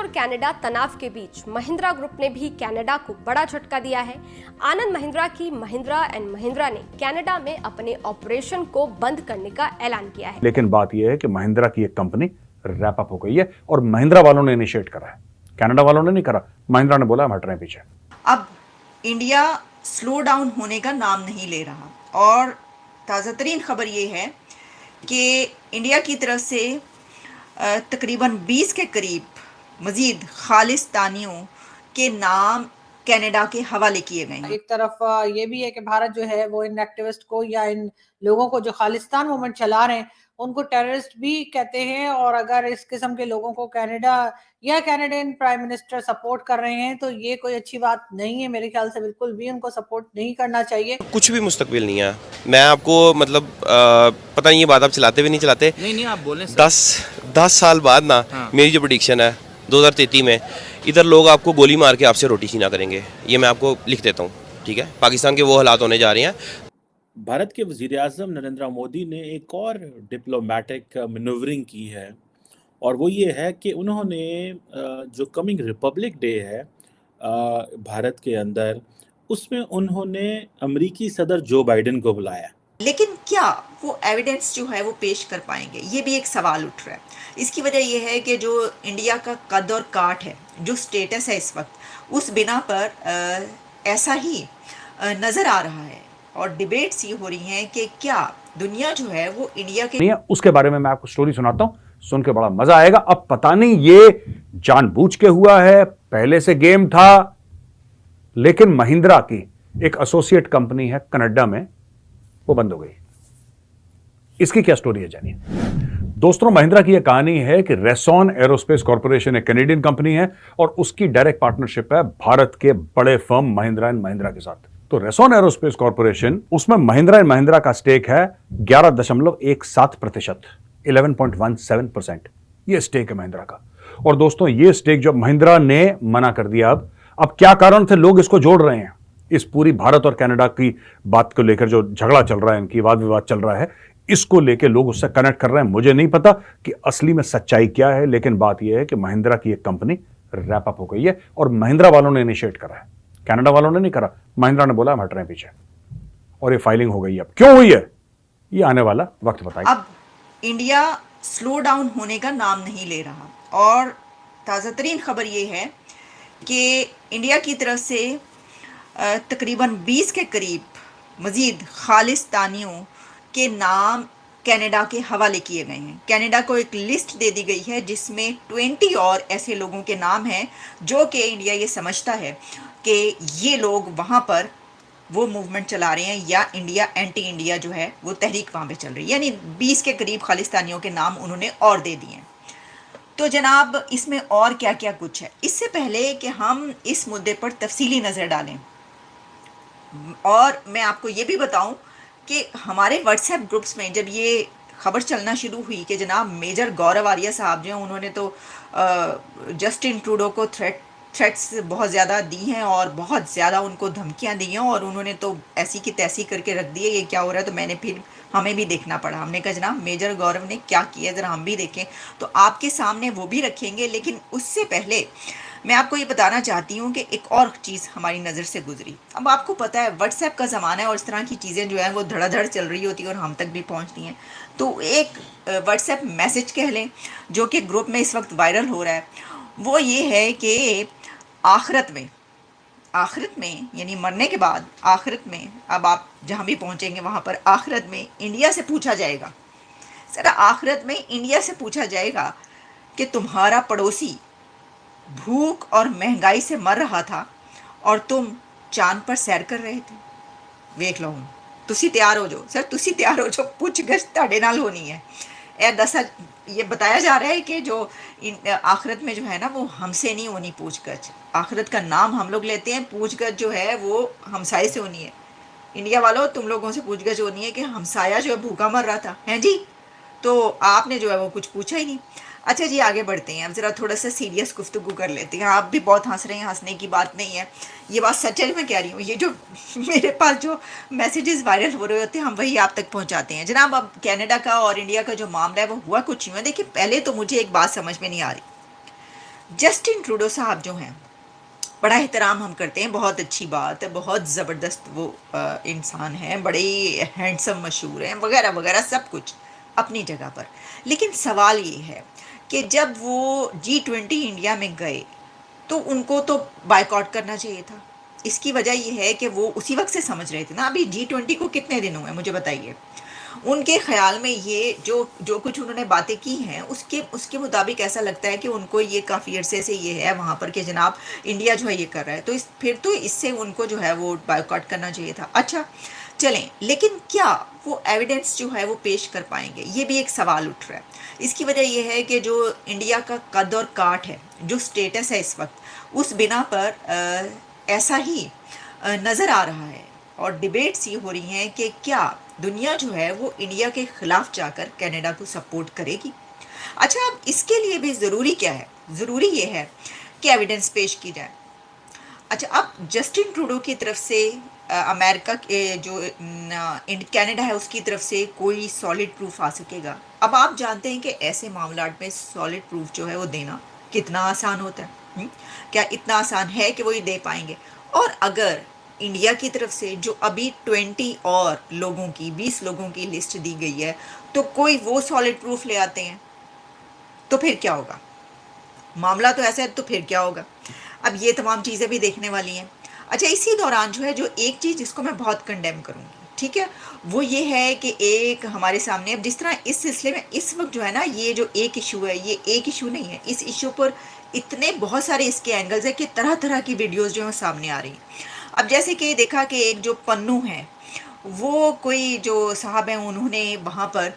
और कनाडा तनाव के बीच महिंद्रा ग्रुप ने भी कनाडा को बड़ा झटका दिया है। आनंद महिंद्रा की महिंद्रा एंड महिंद्रा ने कनाडा में अपने ऑपरेशन को बंद करने का ऐलान किया है। लेकिन बात यह है कि महिंद्रा की एक कंपनी रैप अप हो गई है और महिंद्रा वालों ने इनिशिएट करा है, कनाडा वालों ने नहीं करा। महिंद्रा ने बोला हम हट रहे हैं पीछे। अब इंडिया स्लो डाउन होने का नाम नहीं ले रहा और ताज़ा तरीन खबर ये है कि इंडिया की तरफ से तकरीबन 20 के करीब मज़ीद खालिस्तानियों के नाम कनाडा के हवाले किए गए हैं। एक तरफ ये भी है कि भारत जो है वो इन एक्टिविस्ट को या इन लोगों को जो खालिस्तान मूवमेंट चला रहे हैं उनको टेररिस्ट भी कहते हैं, और अगर इस किस्म के लोगों को कनाडा या कैनेडियन प्राइम मिनिस्टर सपोर्ट कर रहे हैं तो ये कोई अच्छी बात नहीं है। मेरे ख्याल से बिल्कुल भी उनको सपोर्ट नहीं करना चाहिए। कुछ भी मुस्तकबिल नहीं है। मैं आपको मतलब पता नहीं ये बात आप चलाते भी नहीं चलाते। नहीं आप बोलें। 10 साल बाद ना मेरी जो प्रेडिक्शन है 2033 में इधर लोग आपको गोली मार के आपसे रोटी छीना करेंगे। ये मैं आपको लिख देता हूँ, ठीक है। पाकिस्तान के वो हालात होने जा रहे हैं। भारत के वज़ीर-ए-आज़म नरेंद्र मोदी ने एक और डिप्लोमेटिक मैनूवरिंग की है और वो ये है कि उन्होंने जो कमिंग रिपब्लिक डे है भारत के अंदर, उसमें उन्होंने अमेरिकी सदर जो बाइडेन को बुलाया। लेकिन क्या वो एविडेंस जो है वो पेश कर पाएंगे, ये भी एक सवाल उठ रहा है। इसकी वजह यह है कि जो इंडिया का कद और काठ है, जो स्टेटस है इस वक्त, उस बिना पर ऐसा ही नज़र आ रहा है और डिबेट्स ये हो रही हैं कि क्या दुनिया जो है वो इंडिया के नहीं है। उसके बारे में मैं आपको स्टोरी सुनाता हूं, सुन के बड़ा मजा आएगा। अब पता नहीं ये जानबूझ के हुआ है, पहले से गेम था, लेकिन महिंद्रा की एक एसोसिएट कंपनी है कनाडा में, वो बंद हो गई। इसकी क्या स्टोरी है जानिए। दोस्तों, महिंद्रा की यह कहानी है कि रेसॉन एरोस्पेस कॉर्पोरेशन एक कैनेडियन कंपनी है और उसकी डायरेक्ट पार्टनरशिप है भारत के बड़े फर्म महिंद्रा एंड महिंद्रा के साथ। तो रेसॉन एरोस्पेस कॉर्पोरेशन, उसमें महिंद्रा एंड महिंद्रा का स्टेक है 11.17%, 11.17%। यह स्टेक है महिंद्रा का। और दोस्तों, यह स्टेक जब महिंद्रा ने मना कर दिया, अब क्या कारण थे लोग इसको जोड़ रहे हैं, इस पूरी भारत और कनाडा की बात को लेकर जो झगड़ा चल रहा है, इनकी वाद विवाद चल रहा है, इसको लेकर लोग उससे कनेक्ट कर रहे हैं। मुझे नहीं पता कि असली में सच्चाई क्या है, लेकिन बात यह है कि महिंद्रा की एक कंपनी रैप अप हो गई है और महिंद्रा वालों ने इनिशिएट करा है, कनाडा वालों ने नहीं करा। महिंद्रा ने बोला हम हट रहे हैं पीछे और ये फाइलिंग हो गई है। अब क्यों हुई है ये आने वाला वक्त बताएगा। अब इंडिया स्लो डाउन होने का नाम नहीं ले रहा और ताज़ा तरीन खबर ये है कि इंडिया की तरफ से तकरीबन 20 के करीब मज़ीद खालिस्तानियों के नाम कनाडा के हवाले किए गए हैं। कनाडा को एक लिस्ट दे दी गई है जिसमें 20 और ऐसे लोगों के नाम हैं जो कि इंडिया ये समझता है कि ये लोग वहाँ पर वो मूवमेंट चला रहे हैं या इंडिया एंटी इंडिया जो है वो तहरीक वहाँ पे चल रही है। यानी 20 के करीब खालिस्तानियों के नाम उन्होंने और दे दिए हैं। तो जनाब, इसमें और क्या क्या कुछ है, इससे पहले कि हम इस मुद्दे पर तफसीली नज़र डालें और मैं आपको ये भी बताऊं कि हमारे व्हाट्सएप ग्रुप्स में जब ये खबर चलना शुरू हुई कि जनाब मेजर गौरव आर्या साहब जो हैं उन्होंने तो जस्टिन ट्रूडो को थ्रेट्स बहुत ज़्यादा दी हैं और बहुत ज़्यादा उनको धमकियां दी हैं और उन्होंने तो ऐसी की तैसी करके रख दी है, ये क्या हो रहा है। तो मैंने फिर हमें भी देखना पड़ा। हमने कहा जनाब मेजर गौरव ने क्या किया ज़रा हम भी देखें, तो आपके सामने वो भी रखेंगे। लेकिन उससे पहले मैं आपको ये बताना चाहती हूँ कि एक और चीज़ हमारी नज़र से गुजरी। अब आपको पता है व्हाट्सएप का ज़माना है और इस तरह की चीज़ें जो हैं वो धड़ाधड़ चल रही होती है और हम तक भी पहुँचती हैं। तो एक व्हाट्सएप मैसेज कह लें जो कि ग्रुप में इस वक्त वायरल हो रहा है, वो ये है कि आखिरत में यानी मरने के बाद आखिरत में, अब आप जहाँ भी पहुँचेंगे वहाँ पर आखिरत में इंडिया से पूछा जाएगा, ज़रा आखिरत में इंडिया से पूछा जाएगा कि तुम्हारा पड़ोसी भूख और महंगाई से मर रहा था और तुम चांद पर सैर कर रहे थे। वेख लो हूँ तुसी तैयार हो जाओ सर, तुसी तैयार हो जाओ, पूछ गछ ताड़े नाल होनी है। ए दसा ये बताया जा रहा है कि जो आखिरत में जो है ना वो हमसे नहीं होनी पूछगछ। आखिरत का नाम हम लोग लेते हैं, पूछगछ जो है वो हमसाये से होनी है। इंडिया वालों, तुम लोगों से पूछगछ होनी है कि हमसाया जो है भूखा मर रहा था, हैं जी, तो आपने जो है वो कुछ पूछा ही नहीं। अच्छा जी, आगे बढ़ते हैं। अब ज़रा थोड़ा सा सीरियस गुफ्तगू कर लेते हैं। आप भी बहुत हंस रहे हैं, हंसने की बात नहीं है, ये बात सच है। मैं कह रही हूँ ये जो मेरे पास जो मैसेजेस वायरल हो रहे होते हैं हम वही आप तक पहुँचाते हैं। जनाब, अब कनाडा का और इंडिया का जो मामला है वो हुआ कुछ यूँ है। देखिए, पहले तो मुझे एक बात समझ में नहीं आ रही। जस्टिन ट्रूडो साहब जो हैं, बड़ा एहतराम हम करते हैं, बहुत अच्छी बात है, बहुत ज़बरदस्त वो इंसान हैं, बड़े हैंडसम मशहूर हैं वगैरह वगैरह सब कुछ अपनी जगह पर। लेकिन सवाल ये है कि जब वो G20 इंडिया में गए तो उनको तो बायकॉट करना चाहिए था। इसकी वजह ये है कि वो उसी वक्त से समझ रहे थे ना, अभी G20 को कितने दिन हुए मुझे बताइए। उनके ख्याल में ये जो कुछ उन्होंने बातें की हैं उसके मुताबिक ऐसा लगता है कि उनको ये काफ़ी अरसे से ये है वहाँ पर कि जनाब इंडिया जो है ये कर रहा है, तो फिर तो इससे उनको जो है वो बायकॉट करना चाहिए था। अच्छा चलें, लेकिन क्या वो एविडेंस जो है वो पेश कर पाएंगे, ये भी एक सवाल उठ रहा है। इसकी वजह यह है कि जो इंडिया का कद और काठ है, जो स्टेटस है इस वक्त, उस बिना पर ऐसा ही नज़र आ रहा है और डिबेट्स ये हो रही हैं कि क्या दुनिया जो है वो इंडिया के ख़िलाफ़ जाकर कनाडा को सपोर्ट करेगी। अच्छा, अब इसके लिए भी ज़रूरी क्या है? ज़रूरी ये है कि एविडेंस पेश की जाए। अच्छा, अब जस्टिन ट्रूडो की तरफ से अमेरिका के जो कनाडा है उसकी तरफ से कोई सॉलिड प्रूफ आ सकेगा। अब आप जानते हैं कि ऐसे मामलात में सॉलिड प्रूफ जो है वो देना कितना आसान होता है। क्या इतना आसान है कि वो ये दे पाएंगे? और अगर इंडिया की तरफ से जो अभी 20 और लोगों की 20 लोगों की लिस्ट दी गई है, तो कोई वो सॉलिड प्रूफ ले आते हैं तो फिर क्या होगा? मामला तो ऐसा है, तो फिर क्या होगा? अब ये तमाम चीज़ें भी देखने वाली हैं। अच्छा, इसी दौरान जो है जो एक चीज़ जिसको मैं बहुत कंडेम करूँगी, ठीक है, वो ये है कि एक हमारे सामने अब जिस तरह इस सिलसिले में इस वक्त जो है ना, ये जो एक इशू है, ये एक इशू नहीं है, इस इशू पर इतने बहुत सारे इसके एंगल्स है कि तरह तरह की वीडियोस जो है सामने आ रही हैं। अब जैसे कि देखा कि एक जो पन्नू है, वो कोई जो साहब हैं, उन्होंने वहाँ पर